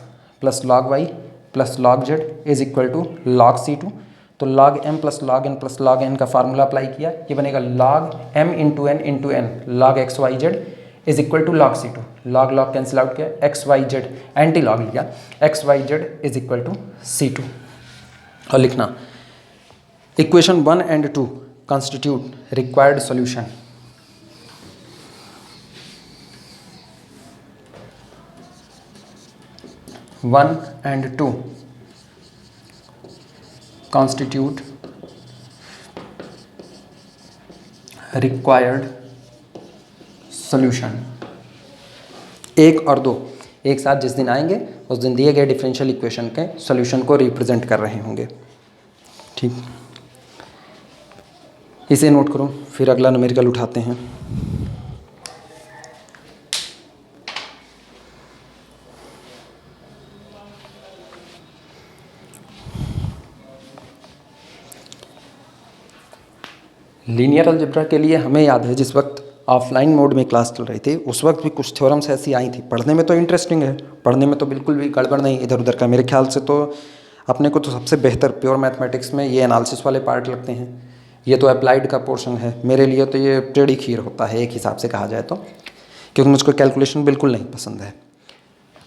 plus log y plus log z is equal to log c2, तो log m plus log n plus log n का फार्मूला अप्लाई किया, ये बनेगा log m into n log x y z is equal to log C2, log log cancel out किया, X Y Z antilog लिया, X Y Z is equal to C2 और लिखना equation 1 and 2 constitute required solution. One and two constitute required solution. एक और दो एक साथ जिस दिन आएंगे उस दिन दिए गए डिफरेंशियल इक्वेशन के सॉल्यूशन को रिप्रेजेंट कर रहे होंगे। ठीक, इसे नोट करो, फिर अगला न्यूमेरिकल उठाते हैं। लीनियर अलजेब्रा के लिए हमें याद है जिस वक्त ऑफलाइन मोड में क्लास चल रही थी उस वक्त भी कुछ थ्योरम्स ऐसी आई थी। पढ़ने में तो इंटरेस्टिंग है, पढ़ने में तो बिल्कुल भी गड़बड़ नहीं इधर उधर का। मेरे ख्याल से तो अपने को तो सबसे बेहतर प्योर मैथमेटिक्स में ये एनालिसिस वाले पार्ट लगते हैं। ये तो अप्लाइड का पोर्शन है, मेरे लिए तो ये टेढ़ी खीर होता है एक हिसाब से कहा जाए तो, क्योंकि मुझको कैलकुलेशन बिल्कुल नहीं पसंद है।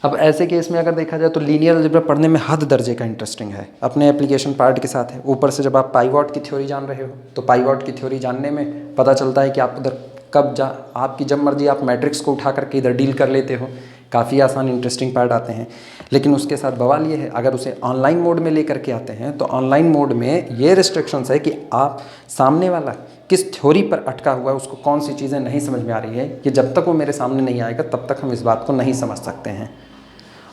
अब ऐसे केस में अगर देखा जाए तो लीनियर अलजेब्रा पढ़ने में हद दर्जे का इंटरेस्टिंग है, अपने एप्लीकेशन पार्ट के साथ है। ऊपर से जब आप पाइवॉट की थ्योरी जान रहे हो तो पाइवॉट की थ्योरी जानने में पता चलता है कि आप उधर आपकी जब मर्जी आप मैट्रिक्स को उठा करके इधर डील कर लेते हो। काफ़ी आसान इंटरेस्टिंग पार्ट आते हैं। लेकिन उसके साथ बवाल ये है, अगर उसे ऑनलाइन मोड में लेकर के आते हैं तो ऑनलाइन मोड में ये रिस्ट्रिक्शंस है कि आप सामने वाला किस थ्योरी पर अटका हुआ है, उसको कौन सी चीज़ें नहीं समझ में आ रही है, ये जब तक वो मेरे सामने नहीं आएगा तब तक हम इस बात को नहीं समझ सकते हैं।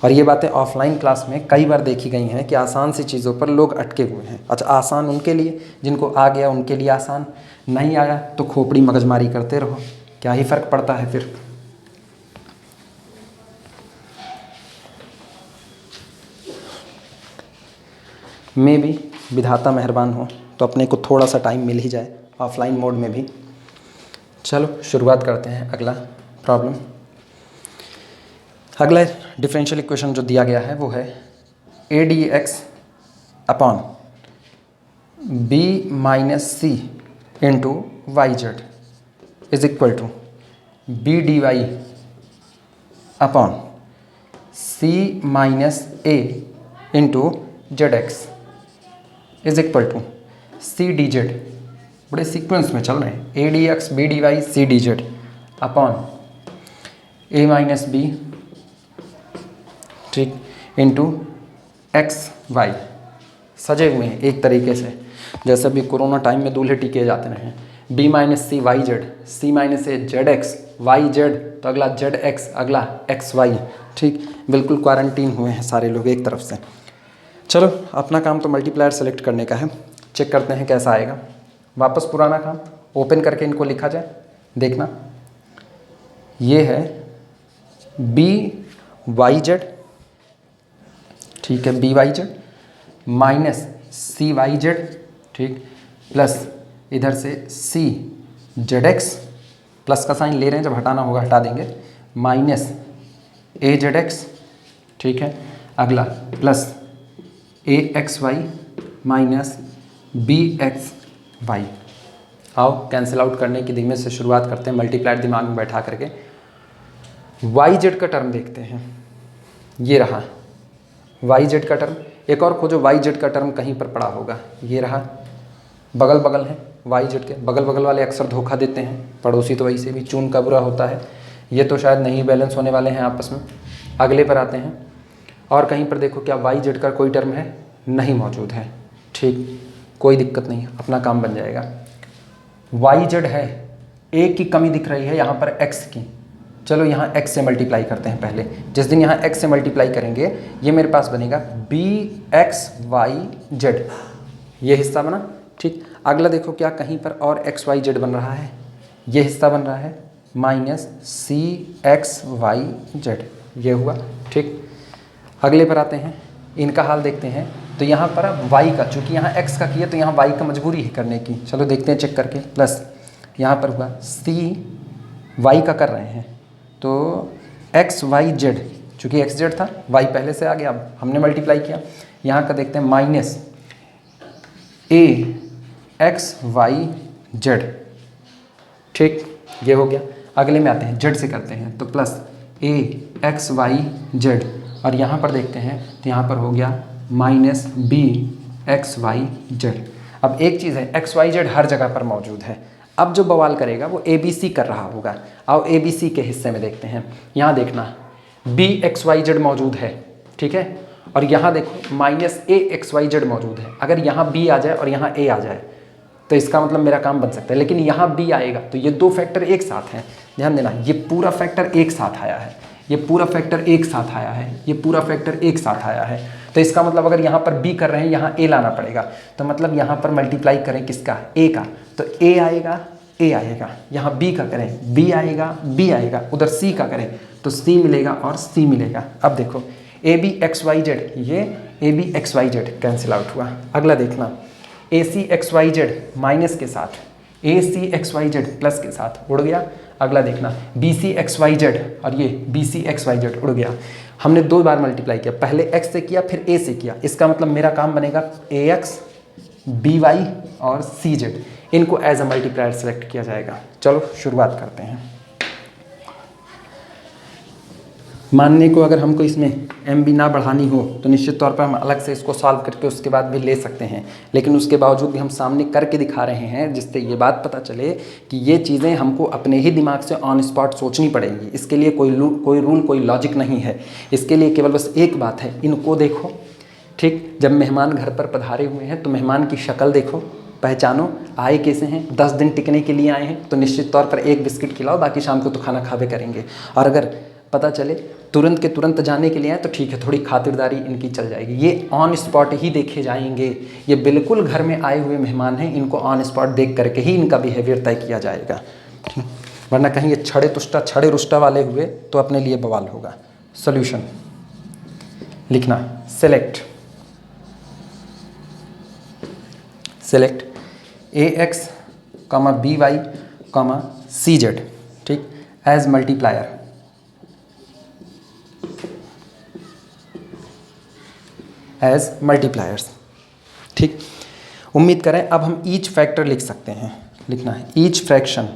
और ये बातें ऑफलाइन क्लास में कई बार देखी गई हैं कि आसान सी चीज़ों पर लोग अटके हुए हैं। अच्छा, आसान उनके लिए जिनको आ गया उनके लिए आसान, नहीं आया तो खोपड़ी मगजमारी करते रहो, क्या ही फ़र्क पड़ता है फिर। में भी विधाता मेहरबान हो तो अपने को थोड़ा सा टाइम मिल ही जाए ऑफलाइन मोड में भी। चलो शुरुआत करते हैं अगला प्रॉब्लम। अगला डिफरेंशियल इक्वेशन जो दिया गया है वो है a d x upon b minus c into y Z is equal to b d Y upon c minus a into z x is equal to c d z. बड़े sequence में चल रहे हैं, a d x b d y c d Z upon a minus b, ठीक, into x y. सजे हुए हैं एक तरीके से, जैसे भी कोरोना टाइम में दूल्हे टीके जाते रहे। B minus C Y Z, सी माइनस ए जेड एक्स, वाई जेड तो अगला जेड एक्स, अगला एक्स वाई। ठीक, बिल्कुल क्वारंटीन हुए हैं सारे लोग एक तरफ से। चलो अपना काम तो मल्टीप्लायर सेलेक्ट करने का है, चेक करते हैं कैसा आएगा। वापस पुराना काम ओपन करके इनको लिखा जाए, देखना। ये है बी वाई जेड, ठीक है, B Y Z minus C Y Z, ठीक, प्लस इधर से सी जेड एक्स, प्लस का साइन ले रहे हैं, जब हटाना होगा हटा देंगे, माइनस ए जेड एक्स, ठीक है, अगला plus A X Y minus B x Y. आओ कैंसिल आउट करने की धीमे से शुरुआत करते हैं, मल्टीप्लायर दिमाग में बैठा करके। वाई जेड का टर्म देखते हैं, ये रहा वाई जेड का टर्म। एक और खोजो वाई जेड का टर्म कहीं पर पड़ा होगा, ये रहा, बगल बगल है वाई जेड के। बगल बगल वाले अक्सर धोखा देते हैं, पड़ोसी तो वैसे भी चून का बुरा होता है। ये तो शायद नहीं बैलेंस होने वाले हैं आपस में। अगले पर आते हैं, और कहीं पर देखो क्या वाई जेड का कोई टर्म है, नहीं मौजूद है। ठीक, कोई दिक्कत नहीं, अपना काम बन जाएगा। वाई जेड है, एक की कमी दिख रही है यहाँ पर एक्स की, चलो यहाँ x से मल्टीप्लाई करते हैं पहले। जिस दिन यहाँ x से मल्टीप्लाई करेंगे ये मेरे पास बनेगा बी एक्स वाई जेड, ये हिस्सा बना। ठीक, अगला देखो क्या कहीं पर और एक्स वाई जेड बन रहा है, ये हिस्सा बन रहा है माइनस सी एक्स वाई जेड, ये हुआ। ठीक, अगले पर आते हैं, इनका हाल देखते हैं। तो यहाँ पर अब y का, चूँकि यहाँ x का किया तो यहाँ y का मजबूरी है करने की, चलो देखते हैं चेक करके। प्लस यहाँ पर हुआ c y का कर रहे हैं तो एक्स वाई जेड, चूँकि एक्स जेड था y पहले से आ गया, अब हमने मल्टीप्लाई किया। यहाँ का देखते हैं minus A X Y Z. ठीक, ये हो गया। अगले में आते हैं, जेड से करते हैं, तो plus A X Y Z, और यहाँ पर देखते हैं तो यहाँ पर हो गया minus B x Y z. अब एक चीज़ है, एक्स वाई जेड हर जगह पर मौजूद है। अब जो बवाल करेगा वो ए बी सी कर रहा होगा। आओ ए बी सी के हिस्से में देखते हैं। यहाँ देखना बी एक्स वाई जेड मौजूद है, ठीक है, और यहाँ देखो minus A X Y Z मौजूद है। अगर यहाँ बी आ जाए और यहाँ ए आ जाए तो इसका मतलब मेरा काम बन सकता है, लेकिन यहाँ बी आएगा तो ये दो फैक्टर एक साथ हैं। ध्यान देना, ये पूरा फैक्टर एक साथ आया है, ये पूरा फैक्टर एक साथ आया है, ये पूरा फैक्टर एक साथ आया है। तो इसका मतलब अगर यहाँ पर बी कर रहे हैं, यहाँ ए लाना पड़ेगा, तो मतलब यहाँ पर मल्टीप्लाई करें किसका, ए का, तो ए आएगा, ए आएगा। यहाँ बी का करें, बी आएगा, बी आएगा। उधर सी का करें तो सी मिलेगा और सी मिलेगा। अब देखो A B x Y Z, ये A B x Y Z cancel out हुआ। अगला देखना A C X Y Z minus के साथ, A C X Y Z plus के साथ उड़ गया। अगला देखना B C X Y Z, और ये B C X Y Z उड़ गया। हमने दो बार मल्टीप्लाई किया, पहले एक्स से किया फिर ए से किया। इसका मतलब मेरा काम बनेगा ए एक्स बी वाई और सी जेड, इनको एज अ मल्टीप्लायर सेलेक्ट किया जाएगा। चलो शुरुआत करते हैं। मानने को अगर हमको इसमें एम बी ना बढ़ानी हो तो निश्चित तौर पर हम अलग से इसको सॉल्व करके उसके बाद भी ले सकते हैं, लेकिन उसके बावजूद भी हम सामने करके दिखा रहे हैं जिससे ये बात पता चले कि ये चीज़ें हमको अपने ही दिमाग से ऑन स्पॉट सोचनी पड़ेंगी। इसके लिए कोई रूल कोई लॉजिक नहीं है। इसके लिए केवल बस एक बात है, इनको देखो, ठीक, जब मेहमान घर पर पधारे हुए हैं तो मेहमान की शक्ल देखो, पहचानो आए कैसे हैं, 10 दिन टिकने के लिए आए हैं तो निश्चित तौर पर एक बिस्किट खिलाओ, बाकी शाम को तो खाना खावे करेंगे। और अगर पता चले तुरंत के तुरंत जाने के लिए आए तो ठीक है, थोड़ी खातिरदारी इनकी चल जाएगी। ये ऑन स्पॉट ही देखे जाएंगे, ये बिल्कुल घर में आए हुए मेहमान हैं, इनको ऑन स्पॉट देख करके ही इनका बिहेवियर तय किया जाएगा, ठीक। वरना कहीं ये छड़े रुष्टा वाले हुए तो अपने लिए बवाल होगा। सॉल्यूशन लिखना, select A X comma B Y comma C Z, ठीक, एज मल्टीप्लायर, एज मल्टीप्लायर्स, ठीक। उम्मीद करें अब हम ईच फैक्टर लिख सकते हैं। लिखना है each fraction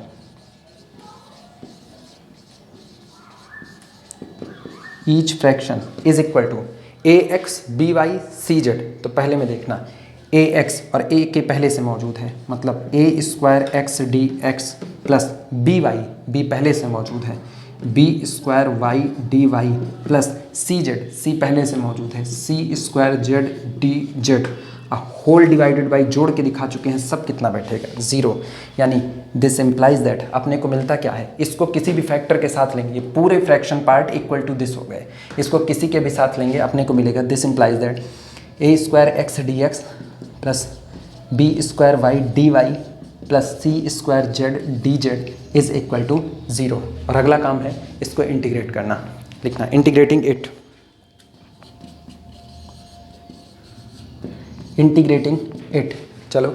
is equal to a x B Y C z. तो पहले में देखना ए एक्स, और ए के पहले से मौजूद है, मतलब A square x D x plus B Y, B पहले से मौजूद है, B square Y D Y plus सी जेड, सी पहले से मौजूद है, C square Z D Z. Whole divided by जोड़ के दिखा चुके हैं, सब कितना बैठेगा, 0। यानी दिस इम्प्लाइज दैट अपने को मिलता क्या है, इसको किसी भी फैक्टर के साथ लेंगे, ये पूरे fraction part equal to this हो गए, इसको किसी के भी साथ लेंगे अपने को मिलेगा this implies that a square x D x plus B square Y D Y plus C square Z D z is equal to 0। और अगला काम है इसको इंटीग्रेट करना। लिखना इंटीग्रेटिंग इट। चलो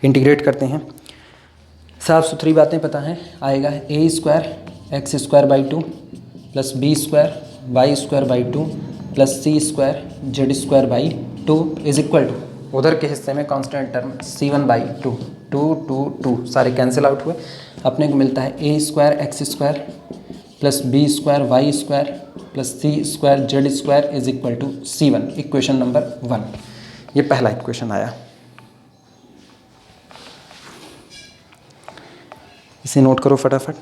इंटीग्रेट करते हैं। साफ सुथरी बातें पता हैं, आएगा A square X square by 2 plus B square Y square by 2 plus C square Z square by 2 is equal to, उधर के हिस्से में कांस्टेंट टर्म C1 बाई 2, 2 सारे कैंसिल आउट हुए। अपने को मिलता है A square X square plus B square Y square plus C square Z square is equal to C1, equation number 1। ये पहला इक्वेशन आया। इसे नोट करो फटाफट।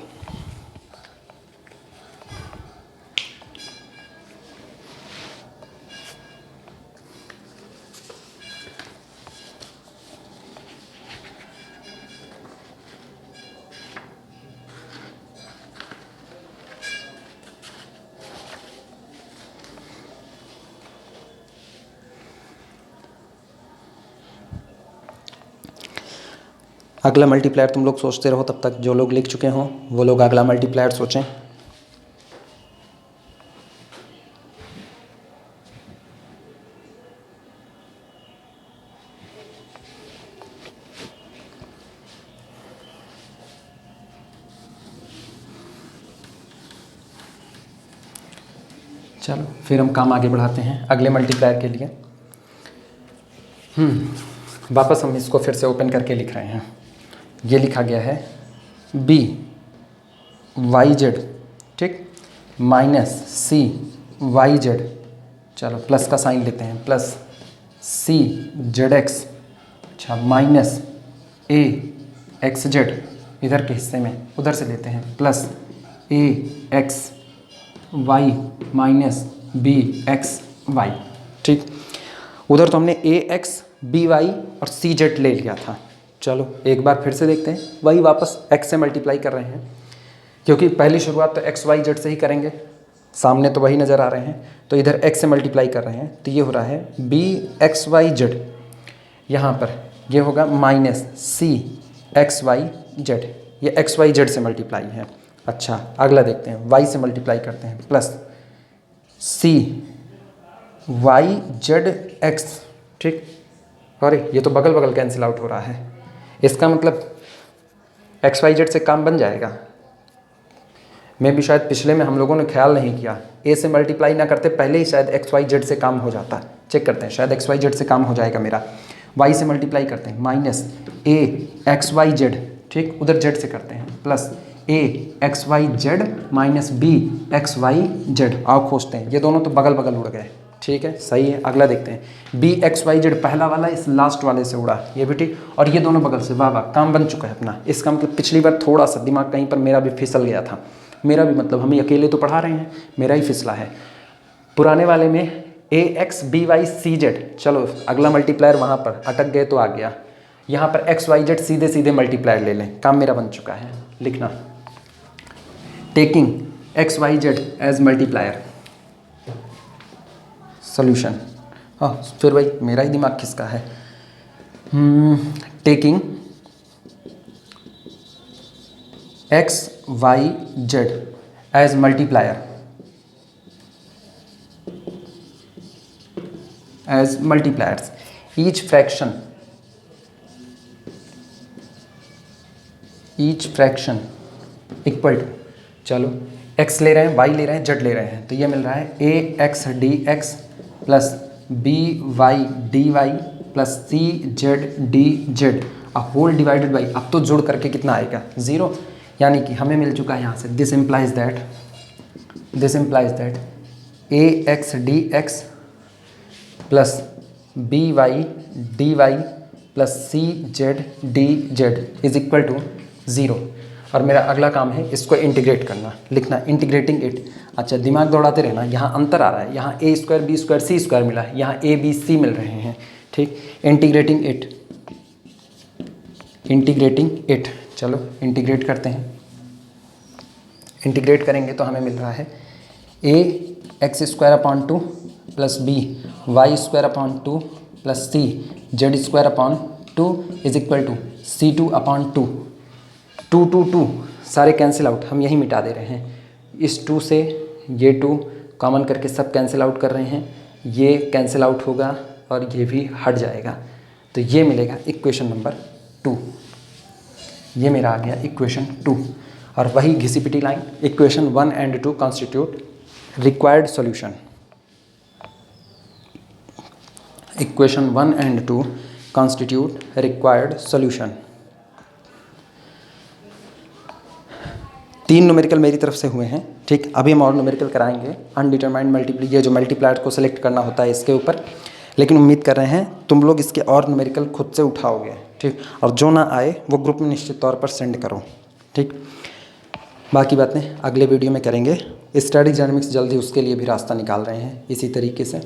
अगला मल्टीप्लायर तुम लोग सोचते रहो, तब तक जो लोग लिख चुके हों वो लोग अगला मल्टीप्लायर सोचें। चलो फिर हम काम आगे बढ़ाते हैं अगले मल्टीप्लायर के लिए। वापस हम इसको फिर से ओपन करके लिख रहे हैं। ये लिखा गया है b वाई जेड, ठीक, माइनस सी वाई जेड, चलो प्लस का साइन लेते हैं, प्लस सी जेड एक्स, अच्छा, माइनस ए एक्स जेड इधर के हिस्से में उधर से लेते हैं, plus A X Y minus B x Y, ठीक। उधर तो हमने ए एक्स बी वाई और सी जेड ले लिया था। चलो एक बार फिर से देखते हैं, वही वापस x से मल्टीप्लाई कर रहे हैं, क्योंकि पहली शुरुआत तो एक्स वाई जेड से ही करेंगे, सामने तो वही नज़र आ रहे हैं, तो इधर x से मल्टीप्लाई कर रहे हैं, तो ये हो रहा है बी एक्स वाई जेड, यहाँ पर ये होगा माइनस सी एक्स वाई जेड, ये एक्स वाई जेड से मल्टीप्लाई है। अच्छा अगला देखते हैं, y से मल्टीप्लाई करते हैं, प्लस सी वाई जेड एक्स, ठीक। अरे ये तो बगल बगल कैंसिल आउट हो रहा है, इसका मतलब एक्स वाई जेड से काम बन जाएगा। मैं भी शायद पिछले में हम लोगों ने ख्याल नहीं किया, ए से मल्टीप्लाई ना करते पहले ही शायद एक्स वाई जेड से काम हो जाता। चेक करते हैं, शायद एक्स वाई जेड से काम हो जाएगा मेरा। वाई से मल्टीप्लाई करते हैं, minus A X Y Z, ठीक, उधर जेड से करते हैं, plus A X Y Z minus B x Y Z. आओ खोजते हैं, ये दोनों तो बगल बगल उड़ गए, ठीक है, सही है। अगला देखते हैं, बी एक्स वाई जेड पहला वाला इस लास्ट वाले से उड़ा, ये भी ठीक, और ये दोनों बगल से, वाह वाह, काम बन चुका है अपना। इसका मतलब पिछली बार थोड़ा सा दिमाग कहीं पर मेरा भी फिसल गया था, मेरा भी मतलब हम अकेले तो पढ़ा रहे हैं, मेरा ही फिसला है। पुराने वाले में A x B Y C Z, चलो अगला मल्टीप्लायर वहाँ पर अटक गए तो आ गया, यहाँ पर एक्स वाई जेड सीधे सीधे मल्टीप्लायर ले लें, काम मेरा बन चुका है। लिखना, taking x Y z as multiplier, solution. हाँ फिर भाई मेरा ही दिमाग किसका है, taking x Y z as multiplier, as multipliers, each fraction equal to, चलो x ले रहे हैं, y ले रहे हैं, z ले रहे हैं, तो ये मिल रहा है A x D x plus B Y D Y plus C Z D Z whole divided by, अब तो जोड़ करके कितना आएगा, 0, यानी कि हमें मिल चुका है यहाँ से, this implies that a x D x plus B Y D Y plus C Z D z is equal to 0। और मेरा अगला काम है इसको इंटीग्रेट करना, लिखना इंटीग्रेटिंग इट। अच्छा दिमाग दौड़ाते रहना, यहाँ अंतर आ रहा है, यहाँ ए स्क्वायर बी स्क्वायर सी स्क्वायर मिला है, यहाँ ए बी सी मिल रहे हैं, ठीक। इंटीग्रेटिंग इट, चलो इंटीग्रेट करते हैं। इंटीग्रेट करेंगे तो हमें मिल रहा है A X square upon 2 plus B Y square upon 2 plus C Z square upon 2 is equal to C2 upon 2। 2 सारे कैंसिल आउट, हम यही मिटा दे रहे हैं, इस 2 से ये 2 कॉमन करके सब कैंसिल आउट कर रहे हैं, ये कैंसिल आउट होगा और ये भी हट जाएगा, तो ये मिलेगा इक्वेशन नंबर 2। ये मेरा आ गया इक्वेशन 2। और वही घिसी पिटी line, equation 1 and 2 constitute required solution. Equation 1 and 2 constitute required solution. 3 numerical मेरी तरफ से हुए हैं, ठीक। अभी हम और न्यूमेरिकल कराएंगे, अनडिटरमाइंड मल्टीप्लाई, ये जो मल्टीप्लायर को सेलेक्ट करना होता है इसके ऊपर, लेकिन उम्मीद कर रहे हैं तुम लोग इसके और न्यूमेरिकल खुद से उठाओगे, ठीक। और जो ना आए वो ग्रुप में निश्चित तौर पर सेंड करो, ठीक। बाकी बातें अगले वीडियो में करेंगे। स्टैटिक डायनामिक्स जल्दी उसके लिए भी रास्ता निकाल रहे हैं इसी तरीके से।